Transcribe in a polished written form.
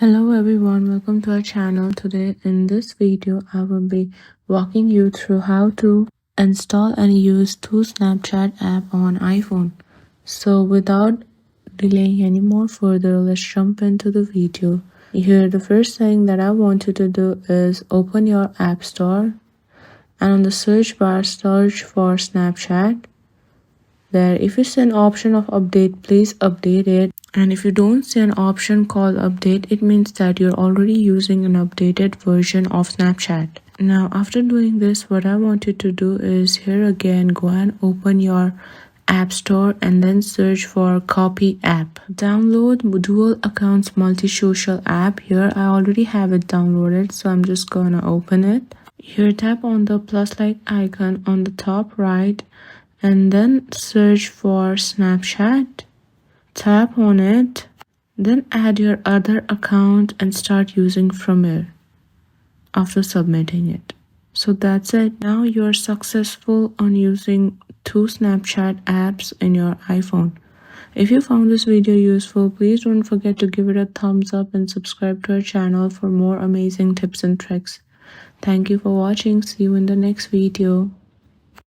Hello everyone, welcome to our channel. Today in this video I will be walking you through how to install and use two Snapchat app on iPhone. So without delaying any more further, let's jump into the video. Here the first thing that I want you to do is open your app store and on the search bar search for Snapchat. There, if you see an option of update, please update it. And if you don't see an option called update, it means that you're already using an updated version of Snapchat. Now, after doing this, what I want you to do is here again, go and open your app store and then search for copy app. Download dual accounts multi-social app. Here, I already have it downloaded, so I'm just gonna open it. Here, tap on the plus like icon on the top right and then search for Snapchat. Tap on it, then add your other account and start using from here after submitting it. So that's it. Now you're successful on using two Snapchat apps in your iPhone. If you found this video useful, please don't forget to give it a thumbs up and subscribe to our channel for more amazing tips and tricks. Thank you for watching. See you in the next video.